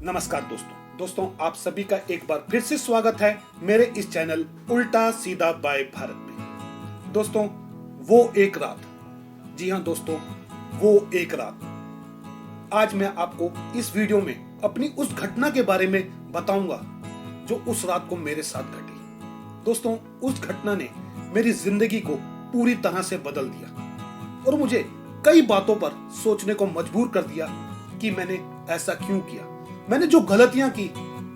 नमस्कार दोस्तों आप सभी का एक बार फिर से स्वागत है मेरे इस चैनल उल्टा सीधा बाय भारत में। दोस्तों वो एक रात, जी हाँ दोस्तों वो एक रात। आज मैं आपको इस वीडियो में अपनी उस घटना के बारे में बताऊंगा जो उस रात को मेरे साथ घटी। दोस्तों उस घटना ने मेरी जिंदगी को पूरी तरह से बदल दिया और मुझे कई बातों पर सोचने को मजबूर कर दिया कि मैंने ऐसा क्यों किया। मैंने जो गलतियां की,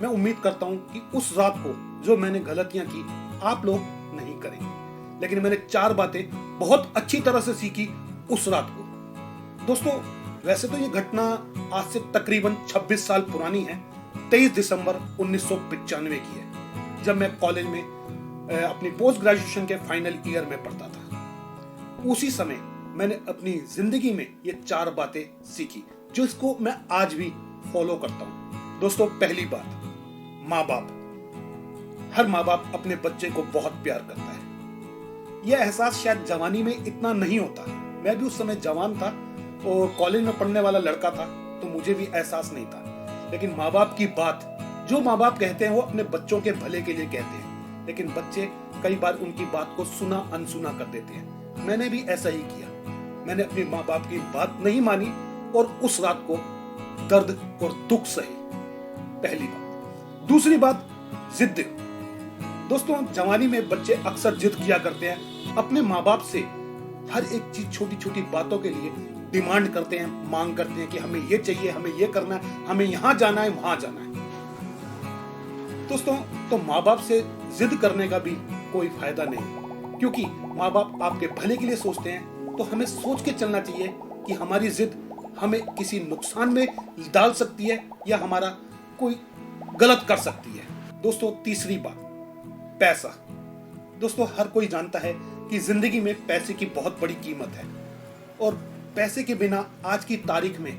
मैं उम्मीद करता हूं कि उस रात को जो मैंने गलतियां की आप लोग नहीं करेंगे, लेकिन मैंने 4 बातें बहुत अच्छी तरह से सीखी उस रात को। दोस्तों वैसे तो ये घटना आज से तकरीबन 26 साल पुरानी है। 23 दिसंबर 1995 की है, जब मैं कॉलेज में अपनी पोस्ट ग्रेजुएशन के फाइनल ईयर में पढ़ता था। उसी समय मैंने अपनी जिंदगी में ये 4 बातें सीखी जो इसको मैं आज भी फॉलो करता हूं। दोस्तों पहली बात, माँ बाप। हर माँ बाप अपने बच्चे को बहुत प्यार करता है। यह एहसास शायद जवानी में इतना नहीं होता। मैं भी उस समय जवान था और कॉलेज में पढ़ने वाला लड़का था, तो मुझे भी एहसास नहीं था। लेकिन माँ बाप की बात, जो माँ बाप कहते हैं वो अपने बच्चों के भले के लिए कहते हैं, लेकिन बच्चे कई बार उनकी बात को सुना अनसुना कर देते हैं। मैंने भी ऐसा ही किया। मैंने अपने माँ बाप की बात नहीं मानी और उस रात को दर्द और दुख सहे। पहली बात। दूसरी बात, जिद। दोस्तों जवानी में बच्चे अक्सर जिद किया करते हैं, अपने माँ बाप से हर एक चीज, छोटी छोटी बातों के लिए डिमांड करते हैं, मांग करते हैं कि हमें ये चाहिए, हमें ये करना है, हमें यहां जाना है, वहां जाना है। दोस्तों तो माँ बाप से जिद करने का भी कोई फायदा नहीं, क्योंकि माँ बाप आपके भले के लिए सोचते हैं। तो हमें सोच के चलना चाहिए कि हमारी जिद हमें किसी नुकसान में डाल सकती है या हमारा कोई गलत कर सकती है। दोस्तों तीसरी बात, पैसा। दोस्तों हर कोई जानता है कि जिंदगी में पैसे की बहुत बड़ी कीमत है और पैसे के बिना आज की तारीख में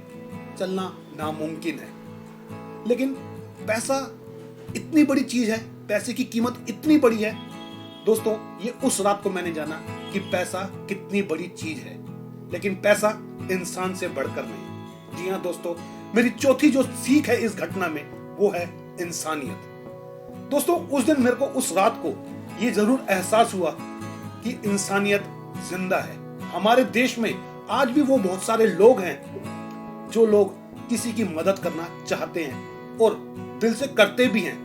चलना नामुमकिन है। लेकिन पैसा इतनी बड़ी चीज है, पैसे की कीमत इतनी बड़ी है। दोस्तों ये उस रात को मैंने जाना कि पैसा कितनी बड़ी चीज है, लेकिन पैसा इंसान से बढ़कर नहीं। जी हाँ दोस्तों, मेरी चौथी जो सीख है इस घटना में वो है इंसानियत। दोस्तों उस दिन मेरे को, उस रात को ये जरूर एहसास हुआ कि इंसानियत जिंदा है। हमारे देश में आज भी वो बहुत सारे लोग हैं जो लोग किसी की मदद करना चाहते हैं और दिल से करते भी हैं,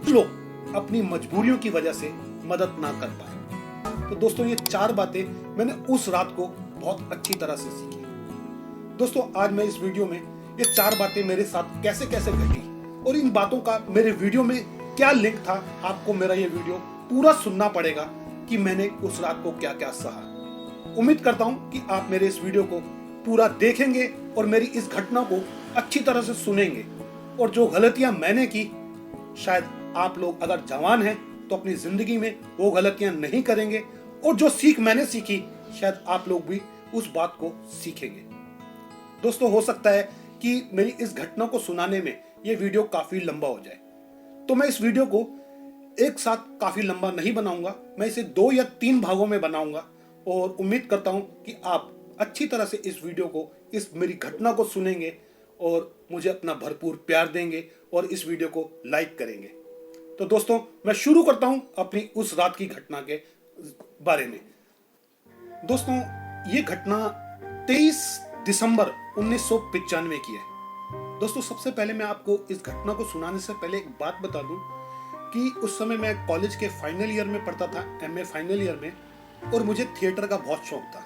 लोग अपनी मजबूरियों की वजह से मदद ना कर पाए। तो दोस्तों ये 4 बातें मैंने उस रात को बहुत अच्छी तरह से सीखी। दोस्तों आज मैं इस वीडियो में ये 4 बातें मेरे साथ कैसे कैसे घटी और इन बातों का मेरे वीडियो में क्या लिंक था, आपको मेरा ये वीडियो पूरा सुनना पड़ेगा कि मैंने उस रात को क्या क्या सहा। उम्मीद करता हूं कि आप मेरे इस वीडियो को पूरा देखेंगे और मेरी इस घटना को अच्छी तरह से सुनेंगे, और जो गलतियां मैंने की शायद आप लोग अगर जवान हैं तो अपनी जिंदगी में वो गलतियां नहीं करेंगे, और जो सीख मैंने सीखी शायद आप लोग भी उस बात को सीखेंगे। दोस्तों हो सकता है कि मेरी इस घटना को सुनाने में ये वीडियो काफी लंबा हो जाए, तो मैं इस वीडियो को एक साथ काफी लंबा नहीं बनाऊंगा। मैं इसे 2 या 3 भागों में बनाऊंगा और उम्मीद करता हूं कि आप अच्छी तरह से इस वीडियो को, इस मेरी घटना को सुनेंगे और मुझे अपना भरपूर प्यार देंगे और इस वीडियो को लाइक करेंगे। तो दोस्तों मैं शुरू करता हूं अपनी उस रात की घटना के बारे में। दोस्तों ये घटना 23 दिसंबर 1995 की है। दोस्तों सबसे पहले मैं आपको इस घटना को सुनाने से पहले एक बात बता दूं कि उस समय मैं कॉलेज के फाइनल ईयर में पढ़ता था, एमए फाइनल ईयर में, और मुझे थिएटर का बहुत शौक था।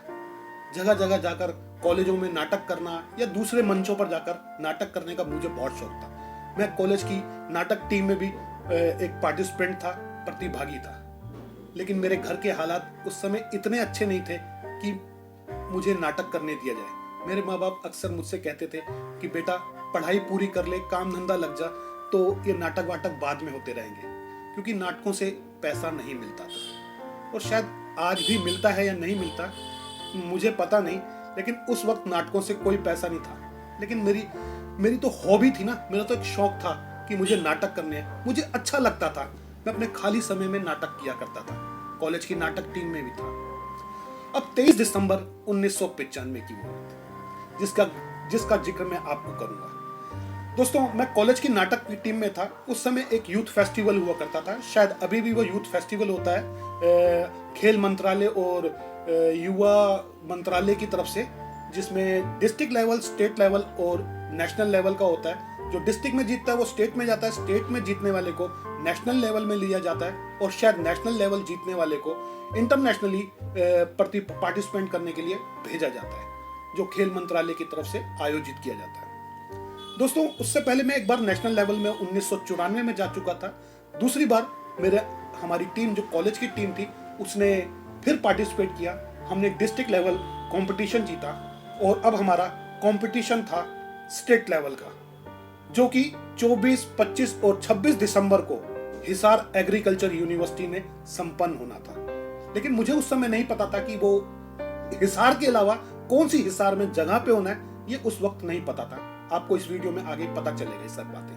जगह जगह जाकर कॉलेजों में नाटक करना या दूसरे मंचों पर जाकर नाटक करने का मुझे बहुत शौक था। मैं कॉलेज की नाटक टीम में भी एक पार्टिसिपेंट था, प्रतिभागी था। लेकिन मेरे घर के हालात उस समय इतने अच्छे नहीं थे कि मुझे नाटक करने दिया जाए। मेरे माँ बाप अक्सर मुझसे कहते थे कि बेटा पढ़ाई पूरी कर ले, काम धंधा लग जा, तो ये नाटक वाटक बाद में होते रहेंगे, क्योंकि नाटकों से पैसा नहीं मिलता था। और शायद आज भी मिलता है या नहीं मिलता मुझे पता नहीं, लेकिन उस वक्त नाटकों से कोई पैसा नहीं था। लेकिन मेरी तो हॉबी थी ना, मेरा तो एक शौक था कि मुझे नाटक करने हैं, मुझे अच्छा लगता था। मैं अपने खाली समय में नाटक किया करता था, कॉलेज की नाटक टीम में भी था। अब 23 दिसंबर 1995 की वो बात, जिसका जिक्र मैं आपको करूंगा। दोस्तों मैं कॉलेज की नाटक की टीम में था। उस समय एक यूथ फेस्टिवल हुआ करता था, शायद अभी भी वो यूथ फेस्टिवल होता है, खेल मंत्रालय और युवा मंत्रालय की तरफ से, जिसमें डिस्ट्रिक्ट लेवल, स्टेट लेवल और नेशनल लेवल का होता है। जो डिस्ट्रिक्ट में जीतता है वो स्टेट में जाता है, स्टेट में जीतने वाले को नेशनल लेवल में लिया जाता है और शायद नेशनल लेवल जीतने वाले को इंटरनेशनली पार्टिसिपेंट करने के लिए भेजा जाता है, जो खेल मंत्रालय की तरफ से आयोजित किया जाता है। दोस्तों उससे पहले मैं एक बार नेशनल लेवल में 1994 में जा चुका था। दूसरी बार हमारी टीम, जो कॉलेज की टीम थी, उसने फिर पार्टिसिपेट किया। हमने डिस्ट्रिक्ट लेवल कंपटीशन जीता और अब हमारा कंपटीशन था स्टेट लेवल का, जो कि 24, 25 और 26 दिसंबर को हिसार एग्रीकल्चर यूनिवर्सिटी में संपन्न होना था। लेकिन मुझे उस समय नहीं पता था कि वो हिसार के अलावा कौन सी हिसार में जगह पे होना है, ये उस वक्त नहीं पता था। आपको इस वीडियो में आगे पता चलेगा ये सब बातें।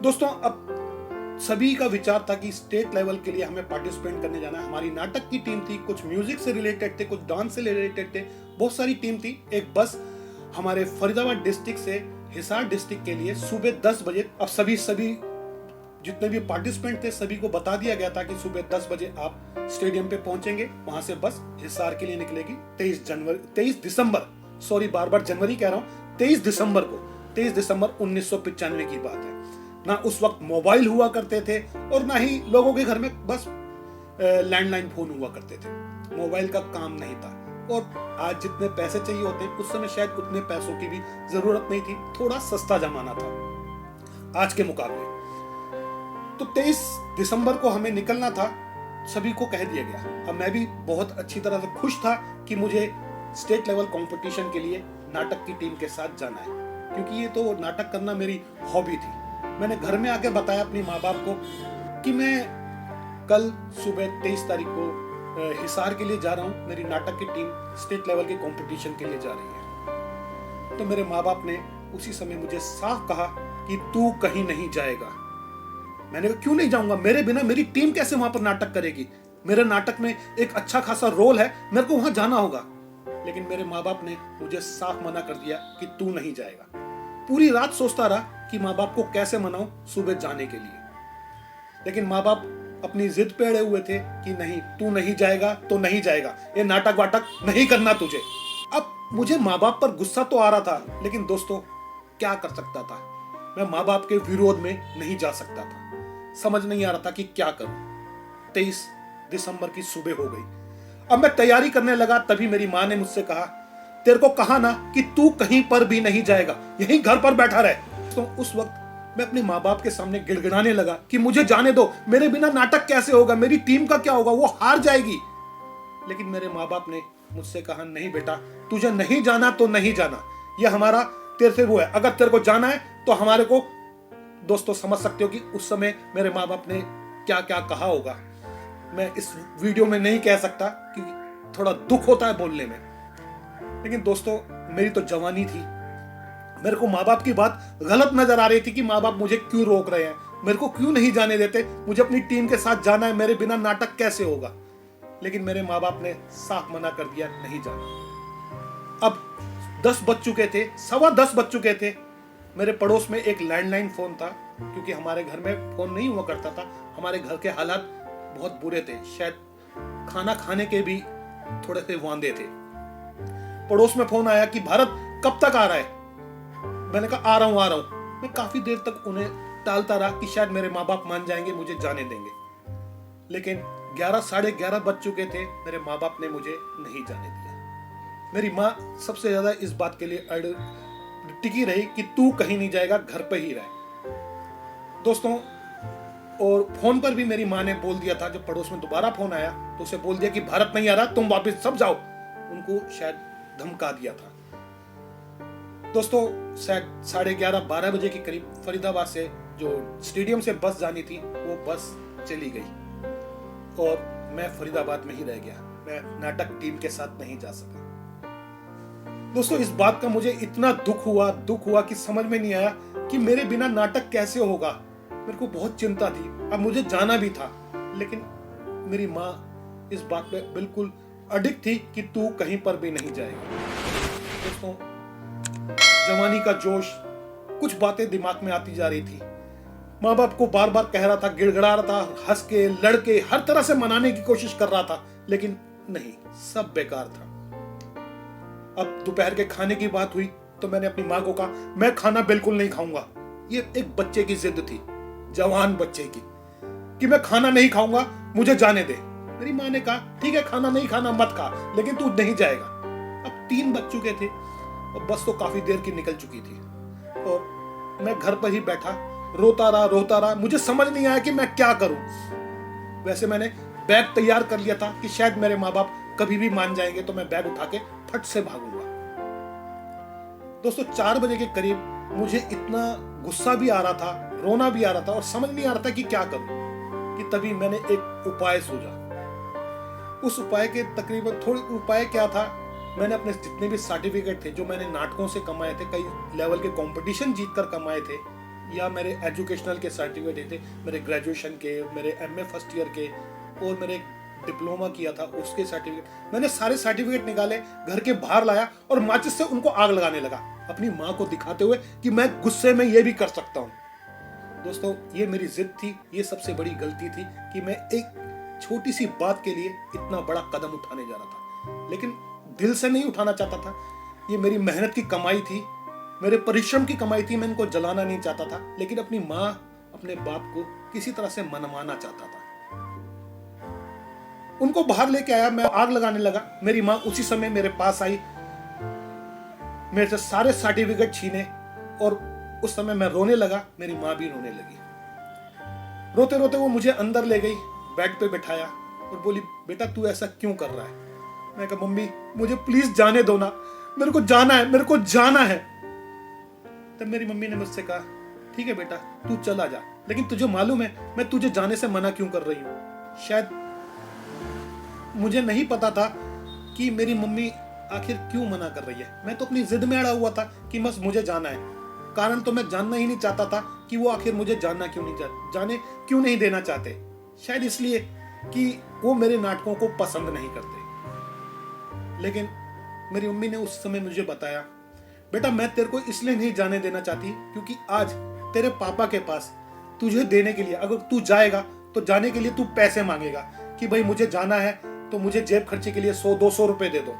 दोस्तों अब सभी का विचार था कि स्टेट लेवल के लिए हमें पार्टिसिपेट करने जाना है। हमारी नाटक की टीम थी, कुछ म्यूजिक से रिलेटेड थे, कुछ डांस से रिलेटेड थे, बहुत सारी टीम थी। एक बस हमारे फरीदाबाद डिस्ट्रिक्ट से हिसार डिस्ट्रिक्ट के लिए सुबह 10 बजे, अब सभी जितने भी पार्टिसिपेंट थे सभी को बता दिया गया था कि सुबह 10 बजे आप स्टेडियम पे पहुंचेंगे। वहां से बस हिसार के लिए निकलेगी 23 दिसंबर, सॉरी बार जनवरी कह रहा हूं, 23 दिसंबर को, 23 दिसंबर 1995 की बात है। ना उस वक्त मोबाइल हुआ करते थे और ना ही लोगों के घर में बस लैंडलाइन फोन हुआ करते थे। मोबाइल का काम नहीं था और आज जितने पैसे चाहिए होते हैं उस समय शायद उतने पैसों की भी जरूरत नहीं थी। थोड़ा सस्ता जमाना था आज के मुकाबले। तो 23 दिसंबर को हमें निकलना था, सभी को कह दिया गया। अब मैं भी बहुत अच्छी तरह से खुश था कि मुझे स्टेट लेवल कंपटीशन के लिए नाटक की टीम के साथ जाना है, क्योंकि ये तो नाटक करना मेरी हॉबी थी। मैंने घर में आके बताया अपनी माँ बाप को कि मैं कल सुबह 23 तारीख को हिसार के लिए जा रहा हूँ, मेरी नाटक की टीम स्टेट लेवल के कंपटीशन के लिए जा रही है। तो मेरे माँ बाप ने उसी समय मुझे साफ कहा कि तू कहीं नहीं जाएगा। मैंने कहा क्यों नहीं जाऊंगा, मेरे बिना मेरी टीम कैसे वहां पर नाटक करेगी, मेरे नाटक में एक अच्छा खासा रोल है, मेरे को वहां जाना होगा। लेकिन मेरे माँ बाप ने मुझे साफ मना कर दिया कि तू नहीं जाएगा। पूरी रात सोचता रहा कि माँ बाप को कैसे मनाऊं सुबह जाने के लिए। लेकिन माँ बाप अपनी जिद पे अड़े हुए थे कि नहीं, तू नहीं जाएगा तो नहीं जाएगा, ये नाटक वाटक नहीं करना तुझे। अब मुझे माँ बाप पर गुस्सा तो आ रहा था, लेकिन दोस्तों क्या कर सकता था, मैं माँ बाप के विरोध में नहीं जा सकता था। समझ नहीं आ रहा था कि क्या करूं। 23 दिसंबर की सुबह हो गई। अब मैं तैयारी करने लगा, तभी मेरी माँ ने मुझसे कहा, तेरे को कहा ना कि तू कहीं पर भी नहीं जाएगा, यहीं घर पर बैठा रहे। तो उस वक्त मैं अपने माँ बाप के सामने गिड़गिड़ाने लगा कि मुझे जाने दो, मेरे बिना नाटक कैसे होगा, मेरी टीम का क्या होगा, वो हार जाएगी। लेकिन मेरे माँ बाप ने मुझसे कहा, नहीं बेटा, तुझे नहीं जाना तो नहीं जाना, ये हमारा तेरे से वो है, अगर तेरे को जाना है तो हमारे को। दोस्तों समझ सकते हो कि उस समय मेरे माँ बाप ने क्या क्या कहा होगा। मैं इस वीडियो में नहीं कह सकता क्योंकि थोड़ा दुख होता है बोलने में। लेकिन दोस्तों मेरी तो जवानी थी, मेरे को माँ बाप की बात गलत नजर आ रही थी कि माँ बाप मुझे क्यों रोक रहे हैं, मेरे को क्यों नहीं जाने देते, मुझे अपनी टीम के साथ जाना है, मेरे बिना नाटक कैसे होगा। लेकिन मेरे माँ बाप ने साफ मना कर दिया, नहीं जाना। अब 10 बज चुके थे, 10:15 बज चुके थे। मेरे पड़ोस में एक लैंडलाइन फोन था, क्योंकि हमारे घर में फोन नहीं हुआ करता था। हमारे घर के हालात बहुत बुरे थे, शायद खाना खाने के भी थोड़े से वांदे थे। पड़ोस में फोन आया कि भारत कब तक आ रहा है। मैंने कहा आ रहा हूं। मैं काफी देर तक उन्हें टालता रहा कि शायद मेरे माँ बाप मान जाएंगे, मुझे जाने देंगे। लेकिन 11, 11:30 बज चुके थे, मेरे माँ बाप ने मुझे नहीं जाने दिया। मेरी माँ सबसे ज्यादा इस बात के लिए टिकी रही कि तू कहीं नहीं जाएगा, घर पे ही रहे। दोस्तों और फोन पर भी मेरी माँ ने बोल दिया था, जब पड़ोस में दोबारा फोन आया तो उसे बोल दिया कि भारत नहीं आ रहा, तुम वापस सब जाओ। उनको शायद धमका दिया था। दोस्तों शायद 11:30, 12 बजे के करीब फरीदाबाद से जो स्टेडियम से बस जानी थी वो बस चली गई और मैं फरीदाबाद में ही रह गया। मैं नाटक टीम के साथ नहीं जा सका। दोस्तों इस बात का मुझे इतना दुख हुआ कि समझ में नहीं आया कि मेरे बिना नाटक कैसे होगा। मेरे को बहुत चिंता थी, अब मुझे जाना भी था। लेकिन मेरी माँ इस बात पे बिल्कुल अडिग थी कि तू कहीं पर भी नहीं जाएगा। दोस्तों जवानी का जोश, कुछ बातें दिमाग में आती जा रही थी। माँ बाप को बार बार कह रहा था, गिड़गिड़ा रहा था, हंस के लड़के हर तरह से मनाने की कोशिश कर रहा था, लेकिन नहीं, सब बेकार था। अब दोपहर के खाने की बात हुई तो मैंने अपनी माँ को कहा, मैं खाना बिल्कुल नहीं खाऊंगा। ये एक बच्चे की जिद थी, जवान बच्चे की, कि मैं खाना नहीं खाऊंगा, मुझे जाने दे। मेरी माँ ने कहा, ठीक है, खाना नहीं खाना मत खा, लेकिन तू नहीं जाएगा। अब 3 बज चुके थे और बस तो काफी देर की निकल चुकी थी और मैं घर पर ही बैठा रोता रहा। मुझे समझ नहीं आया कि मैं क्या करूं। वैसे मैंने बैग तैयार कर लिया था कि शायद मेरे माँ बाप कभी भी मान जाएंगे तो मैं बैग उठा के फट से भागूंगा। दोस्तों 4 बजे के करीब मुझे इतना गुस्सा भी आ रहा था, रोना भी आ रहा था और समझ नहीं आ रहा था कि क्या करूं, कि तभी मैंने एक उपाय सूझा। उस उपाय के तकरीबन थोड़ी उपाय क्या था, मैंने अपने जितने भी सर्टिफिकेट थे जो मैंने नाटकों से कमाए थे, कई लेवल के कंपटीशन जीतकर कमाए थे, या मेरे एजुकेशनल के सर्टिफिकेट थे, मेरे ग्रेजुएशन के, मेरे एमए फर्स्ट ईयर के और मेरे डिप्लोमा किया था उसके सर्टिफिकेट, मैंने सारे सर्टिफिकेट निकाले, घर के बाहर लाया और माचिस से उनको आग लगाने लगा, अपनी माँ को दिखाते हुए कि मैं गुस्से में ये भी कर सकता हूँ। दोस्तों ये मेरी जिद थी, ये सबसे बड़ी गलती थी कि मैं एक छोटी सी बात के लिए इतना बड़ा कदम उठाने जा रहा था, लेकिन दिल से नहीं उठाना चाहता था। ये मेरी मेहनत की कमाई थी, मेरे परिश्रम की कमाई थी, मैं इनको जलाना नहीं चाहता था, लेकिन अपनी माँ अपने बाप को किसी तरह से मनवाना चाहता था। उनको बाहर लेके आया, मैं आग लगाने लगा। मेरी माँ उसी समय मेरे पास आई, मेरे से सारे सर्टिफिकेट छीने और उस समय मैं रोने लगा, मेरी माँ भी रोने लगी। रोते रोते वो मुझे अंदर ले गई, बेड पे बिठाया और बोली, बेटा तू ऐसा क्यों कर रहा है? मैं कहा, मम्मी मुझे प्लीज जाने दो ना, मेरे को जाना है, मेरे को जाना है। तब मेरी मम्मी ने मुझसे कहा, ठीक है बेटा तू चला जा, लेकिन तुझे मालूम है मैं तुझे जाने से मना क्यों कर रही हूँ? शायद मुझे नहीं पता था कि मेरी मम्मी आखिर क्यों मना कर रही है। मैं तो अपनी जिद में अड़ा हुआ था कि बस मुझे जाना है। कारण तो मैं जानना ही नहीं चाहता था कि वो आखिर मुझे जाने क्यों नहीं देना चाहते। शायद इसलिए कि वो मेरे नाटकों को पसंद नहीं करते। लेकिन मेरी मम्मी ने उस समय मुझे बताया, बेटा मैं तेरे को इसलिए नहीं जाने देना चाहती क्योंकि आज तेरे पापा के पास तुझे देने के लिए, अगर तू जाएगा तो जाने के लिए तू पैसे मांगेगा कि भाई मुझे जाना है तो मुझे जेब खर्चे के लिए 100-200 रुपए दे दो।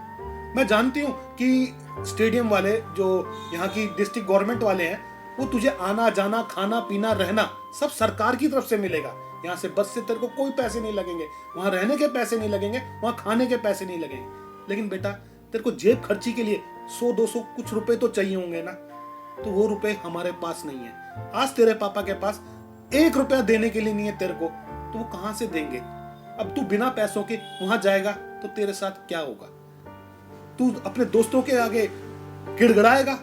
मैं जानती हूँ कि स्टेडियम वाले जो यहाँ की डिस्ट्रिक्ट गवर्नमेंट वाले हैं, वो तुझे आना जाना खाना पीना रहना सब सरकार की तरफ से मिलेगा। यहाँ से बस से तेरे को कोई पैसे नहीं लगेंगे, वहां रहने के पैसे नहीं लगेंगे, वहां खाने के पैसे नहीं लगेंगे। लेकिन बेटा तेरे को जेब खर्ची के लिए 100-200 कुछ रुपए तो चाहिए होंगे ना, तो वो रुपए हमारे पास नहीं है। आज तेरे पापा के पास 1 रुपया देने के लिए नहीं है तेरे को, तो वो कहां से देंगे? अब तू बिना पैसों के वहां जाएगा तो तेरे साथ क्या होगा? तू अपने दोस्तों के आगे गिड़गिड़ाएगा,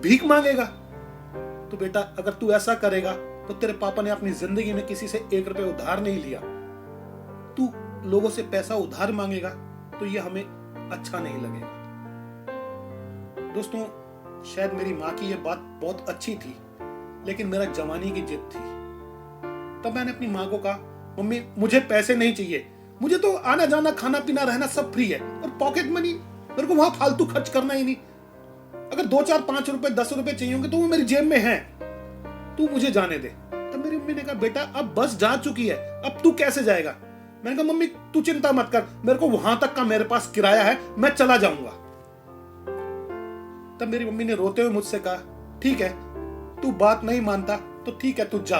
भीख मांगेगा। तो बेटा अगर तू ऐसा करेगा तो तेरे पापा ने अपनी जिंदगी में किसी से 1 रुपया उधार नहीं लिया, तू लोगों से पैसा उधार मांगेगा तो ये हमें अच्छा नहीं लगेगा। दोस्तों शायद मेरी माँ की ये बात बहुत अच्छी थी, लेकिन मेरा जवानी की जिद थी। तब मैंने अपनी माँ को कहा, मम्मी मुझे पैसे नहीं चाहिए, मुझे तो आना जाना खाना पीना रहना सब फ्री है और पॉकेट मनी मेरे को वहां फालतू खर्च करना ही नहीं। अगर 2-4-5 रुपए 10 रुपए चाहिए होंगे तो वो मेरी जेब में है, तू मुझे जाने दे। तब मेरी मम्मी ने कहा, बेटा अब बस जा चुकी है, अब तू कैसे जाएगा? मैंने कहा, मम्मी तू चिंता मत कर, मेरे को वहां तक का मेरे पास किराया है, मैं चला जाऊंगा। तब मेरी मम्मी ने रोते हुए मुझसे कहा, ठीक है तू बात नहीं मानता तो ठीक है तू जा,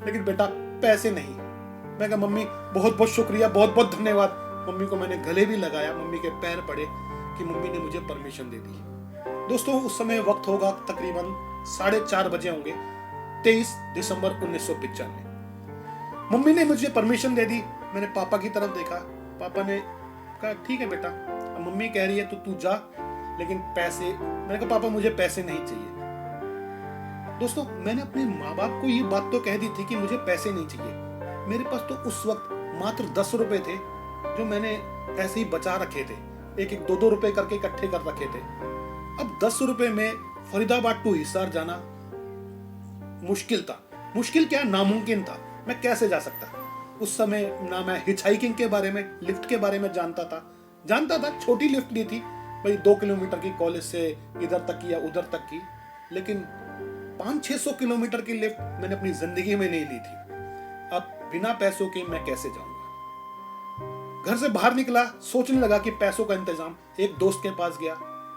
लेकिन बेटा पैसे नहीं। मैं कहा, मम्मी बहुत बहुत शुक्रिया, बहुत बहुत धन्यवाद। मम्मी को मैंने गले भी लगाया, मम्मी के पैर पड़े कि मम्मी ने मुझे परमिशन दे दी। दोस्तों उस समय वक्त होगा तकरीबन 4:30 बजे होंगे, 23 दिसंबर 1995। मम्मी ने मुझे परमिशन दे दी। मैंने पापा की तरफ देखा, पापा ने कहा, ठीक है बेटा अब मम्मी कह रही है तो तू जा, लेकिन पैसे। मैंने कहा, पापा मुझे पैसे नहीं चाहिए। दोस्तों मैंने अपने माँ बाप को ये बात तो कह दी थी कि मुझे पैसे नहीं चाहिए। मेरे पास तो उस वक्त मात्र 10 रुपए थे जो मैंने ऐसे ही बचा रखे थे, 1-1 2-2 रुपए करके इकट्ठे कर रखे थे। अब 10 रुपए में फरीदाबाद टू हिसार जाना मुश्किल था। मुश्किल क्या, नामुमकिन था। मैं कैसे जा सकता? उस समय ना मैं हिचहाइकिंग के बारे में, लिफ्ट के बारे में जानता था। छोटी लिफ्ट ली थी भाई, 2 किलोमीटर की, कॉलेज से इधर तक की या उधर तक की। लेकिन 500-600 किलोमीटर की लिफ्ट मैंने अपनी जिंदगी में नहीं ली थी। अब बिना पैसों के मैं कैसे जाऊंगा? घर से बाहर निकला, सोचने लगा कि पैसों का इंतजाम। एक दोस्त के पास गया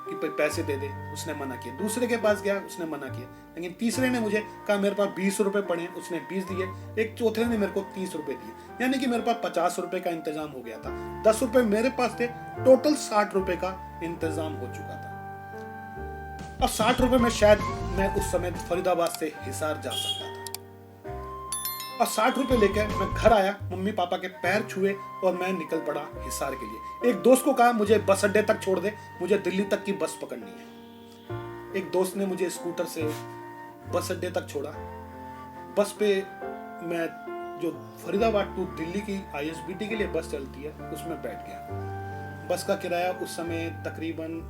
कि भाई पैसे दे दे, उसने मना किया। दूसरे के पास गया, उसने मना किया। लेकिन तीसरे ने मुझे कहा मेरे पास 20 रुपए पड़े हैं, उसने 20 दिए। एक चौथे ने मेरे को 30 रुपए दिए, यानी कि मेरे पास 50 रुपए का इंतजाम हो गया था। 10 रुपए मेरे पास थे, टोटल 60 रुपए का इंतजाम हो चुका था। अब 60 रुपए में शायद मैं उस समय फरीदाबाद से हिसार जा सकता था। और 60 रुपए लेकर मैं घर आया, मम्मी पापा के पैर छुए और मैं निकल पड़ा हिसार के लिए। एक दोस्त को कहा मुझे बस अड्डे तक छोड़ दे, मुझे दिल्ली तक की बस पकड़नी है। एक दोस्त ने मुझे स्कूटर से बस अड्डे तक छोड़ा। बस पे मैं जो फरीदाबाद टू दिल्ली की ISBT के लिए बस चलती है उसमें बैठ गया। बस का किराया उस समय तकरीबन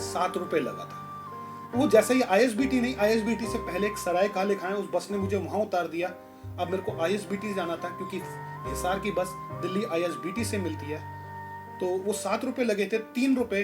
7 रुपए लगा था। वो जैसे ही ISBT नहीं, ISBT से पहले एक सराय काले खां, उस बस ने मुझे वहां उतार दिया। अब मेरे को ISBT जाना था क्योंकि हिसार की बस दिल्ली ISBT से मिलती है। तो वो 7 रुपए लगे थे, 3 रुपए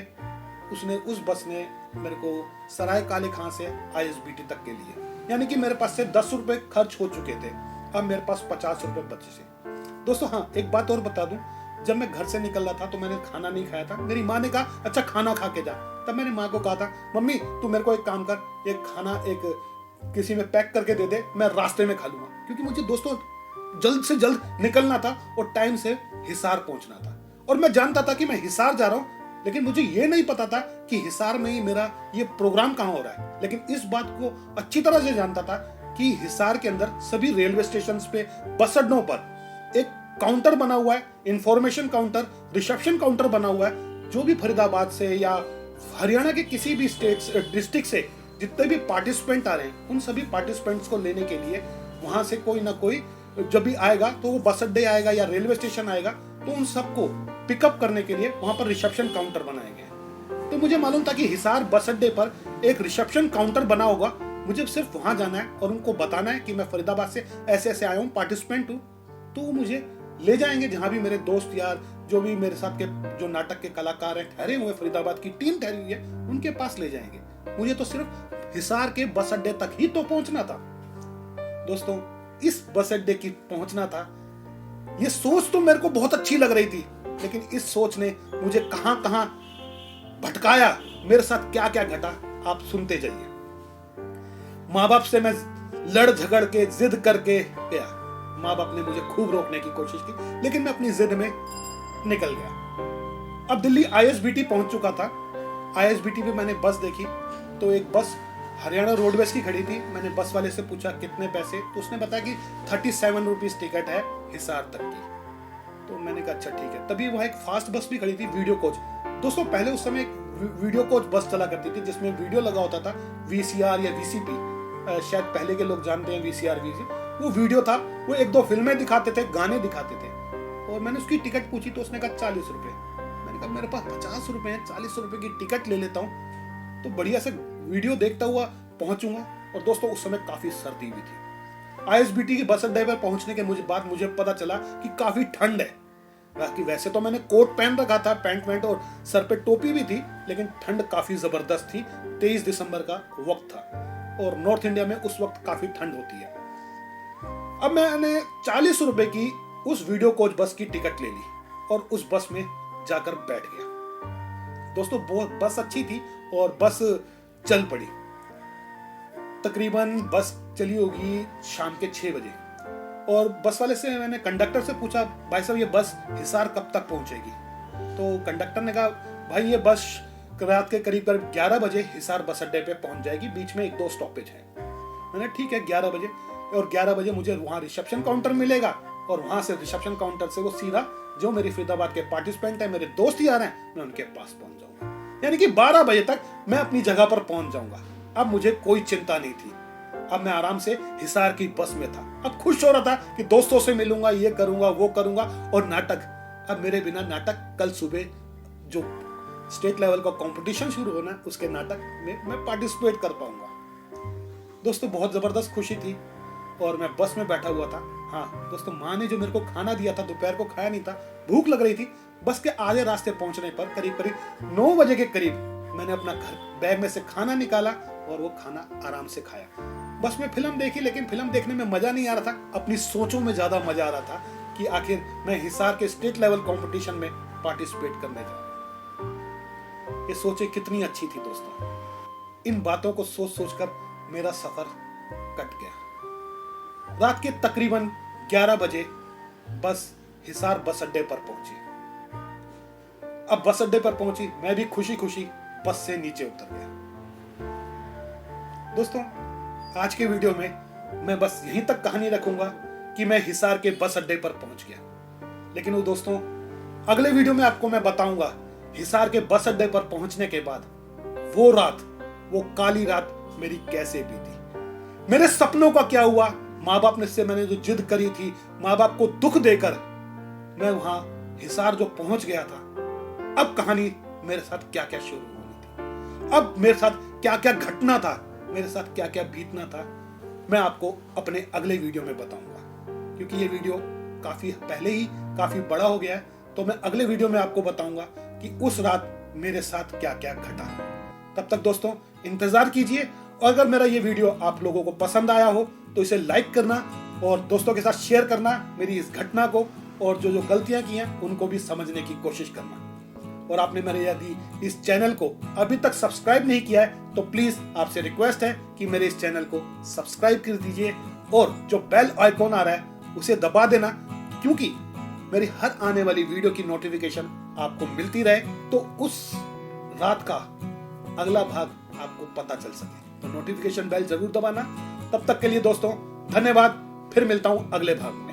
उस बस ने मेरे को सराय काले खां से ISBT तक के लिए, यानी कि मेरे पास से 10 रुपए खर्च हो चुके थे। अब मेरे पास 50 रुपए बचे थे। दोस्तों हाँ, एक बात और बता दूं, जब मैं घर से निकल रहा था तो मैंने खाना नहीं खाया था। मेरी माँ ने कहा अच्छा खाना खा के जा। तब मैंने माँ को कहा था मम्मी तू मेरे को एक काम कर, एक खाना एक किसी में पैक करके दे दे, मैं रास्ते में खा लूंगा। क्योंकि मुझे दोस्तों जल्द से जल्द निकलना था और टाइम से हिसार पहुंचना था। और मैं जानता था कि मैं हिसार जा रहा हूं, लेकिन मुझे ये नहीं पता था कि हिसार में ही मेरा ये प्रोग्राम कहां हो रहा है। लेकिन इस बात को अच्छी तरह से जानता था कि हिसार के अंदर सभी रेलवे स्टेशन पे, बस अड्डों पर एक काउंटर बना हुआ है, इंफॉर्मेशन काउंटर, रिसेप्शन काउंटर बना हुआ है। जो भी फरीदाबाद से या हरियाणा के किसी भी डिस्ट्रिक्ट से जितने भी पार्टिसिपेंट आ रहे हैं, उन सभी पार्टिसिपेंट्स को लेने के लिए वहां से कोई ना कोई जब भी आएगा तो वो बस अड्डे आएगा या रेलवे स्टेशन आएगा, तो उन सबको पिकअप करने के लिए वहां पर रिसेप्शन काउंटर बनाए गए। तो मुझे मालूम था कि हिसार बस अड्डे पर एक रिसेप्शन काउंटर बना होगा। मुझे सिर्फ वहां जाना है और उनको बताना है कि मैं फरीदाबाद से ऐसे ऐसे आया हूँ, पार्टिसिपेंट हूँ। तो वो मुझे ले जाएंगे जहां भी मेरे दोस्त यार, जो भी मेरे साथ के जो नाटक के कलाकार हैं, ठहरे हुए, फरीदाबाद की टीम ठहरी हुई है, उनके पास ले जाएंगे। मुझे तो सिर्फ हिसार के बस अड्डे तक ही तो पहुंचना था। दोस्तों इस बस अड्डे की पहुंचना था, ये सोच तो मेरे को बहुत अच्छी लग रही थी, लेकिन इस सोच ने मुझे कहां कहां भटकाया, मेरे साथ क्या क्या घटा, आप सुनते जाइए। माँ बाप से मैं लड़ झगड़ के जिद करके गया। माँ बाप ने मुझे खूब रोकने की कोशिश की, लेकिन मैं अपनी जिद में निकल गया। अब दिल्ली ISBT पहुंच चुका था। ISBT पे मैंने बस देखी तो एक बस हरियाणा रोडवेज की खड़ी थी। मैंने बस वाले से पूछा कितने पैसे, तो उसने बताया कि 37 रुपीज टिकट है हिसार तक की। तो मैंने कहा अच्छा ठीक है। तभी वहां एक फास्ट बस भी खड़ी थी, वीडियो कोच। दोस्तों पहले उस समय एक वीडियो कोच बस चला करती थी जिसमें वीडियो लगा होता था, VCR या VCP, शायद पहले के लोग जानते हैं VCR VCP। वो वीडियो था, वो 1-2 फिल्में दिखाते थे, गाने दिखाते थे। और मैंने उसकी टिकट पूछी तो उसने कहा 40 रुपए। मैंने कहा मेरे पास 50 रुपए हैं, 40 रुपए की टिकट ले लेता हूँ तो बढ़िया से वीडियो देखता हुआ पहुंचूंगा। और दोस्तों उस समय काफी सर्दी भी थी। ISBT की बस अड्डे पर पहुंचने के मुझे पता चला कि काफी ठंड है। बाकी वैसे तो मैंने कोट पहन रखा था, पैंट और सर पे टोपी भी थी, लेकिन ठंड काफी जबरदस्त थी। 23 दिसंबर का वक्त था और नॉर्थ इंडिया में उस वक्त काफी ठंड होती है। अब मैंने 40 रुपए की उस वीडियो कोच बस की टिकट ले ली और उस बस में जाकर बैठ गया। दोस्तों बस अच्छी थी और बस चल पड़ी। तकरीबन बस चली होगी शाम के 6 बजे। और बस वाले से मैंने कंडक्टर से पूछा भाई साहब ये बस हिसार कब तक पहुंचेगी। तो कंडक्टर ने कहा भाई ये बस रात के करीब 11 बजे हिसार बस अड्डे पे पहुंच जाएगी, बीच में 1-2 स्टॉपेज है। मैंने ठीक है 11 बजे। और 11 बजे मुझे वहां रिसेप्शन काउंटर मिलेगा और वहां से रिसेप्शन काउंटर से वो सीधा जो मेरी फरीदाबाद के पार्टिसिपेंट है, मेरे दोस्त ही आ रहे हैं, मैं उनके पास पहुंच जाऊंगा। यानी कि 12 बजे तक मैं अपनी जगह पर पहुंच जाऊंगा। अब मुझे कोई चिंता नहीं थी। अब मैं आराम से हिसार की बस में था। अब खुश हो रहा था कि दोस्तों से मिलूंगा, ये करूंगा वो करूंगा। और नाटक, अब मेरे बिना नाटक कल सुबह जो स्टेट लेवल का कंपटीशन शुरू होना है उसके नाटक में मैं पार्टिसिपेट कर पाऊंगा। दोस्तों बहुत जबरदस्त खुशी थी और मैं बस में बैठा हुआ था। हाँ दोस्तों, माँ ने जो मेरे को खाना दिया था, दोपहर को खाया नहीं था, भूख लग रही थी। बस के आधे रास्ते पहुंचने पर करीब 9 बजे के करीब मैंने अपना घर बैग में से खाना निकाला और वो खाना आराम से खाया। बस मैं फिल्म देखी, लेकिन फिल्म देखने में मजा नहीं आ रहा था, अपनी सोचों में ज्यादा मजा आ रहा था कि आखिर मैं हिसार के स्टेट लेवल कंपटीशन में पार्टिसिपेट करने जा रहा हूं। ये सोचें कितनी अच्छी थी दोस्तों। इन बातों को सोच सोचकर मेरा सफर कट गया। रात के तकरीबन 11 बजे बस हिसार बस अड्डे पर पहुंची। अब बस अड्डे पर पहुंची, मैं भी खुशी खुशी बस से नीचे उतर गया। दोस्तों, आज के वीडियो में मैं बस यहीं तक कहानी रखूंगा कि मैं हिसार के बस अड्डे पर पहुंच गया। लेकिन वो दोस्तों, अगले वीडियो में आपको मैं बताऊंगा हिसार के बस अड्डे पर पहुंचने के बाद वो रात, वो काली रात मेरी कैसे बीती, मेरे सपनों का क्या हुआ, माँ बाप ने से मैंने जो जिद करी थी, माँ बाप को दुख देकर मैं वहां हिसार जो पहुंच गया था, अब कहानी मेरे साथ क्या क्या शुरू होनी थी, अब मेरे साथ क्या क्या घटना था, मेरे साथ क्या क्या बीतना था, मैं आपको अपने अगले वीडियो में बताऊंगा। क्योंकि ये वीडियो काफी पहले ही काफी बड़ा हो गया है, तो मैं अगले वीडियो में आपको बताऊंगा कि उस रात मेरे साथ क्या क्या घटा। तब तक दोस्तों इंतजार कीजिए, और अगर मेरा ये वीडियो आप लोगों को पसंद आया हो तो इसे लाइक करना और दोस्तों के साथ शेयर करना मेरी इस घटना को, और जो जो गलतियां की हैं उनको भी समझने की कोशिश करना। और आपने मेरे यदि इस चैनल को अभी तक सब्सक्राइब नहीं किया है तो प्लीज आपसे रिक्वेस्ट है कि मेरे इस चैनल को सब्सक्राइब कर दीजिए, और जो बेल आइकॉन आ रहा है उसे दबा देना, क्योंकि मेरी हर आने वाली वीडियो की नोटिफिकेशन आपको मिलती रहे, तो उस रात का अगला भाग आपको पता चल सके। तो नोटिफिकेशन बेल जरूर दबाना। तब तक के लिए दोस्तों धन्यवाद, फिर मिलता हूं अगले भाग में।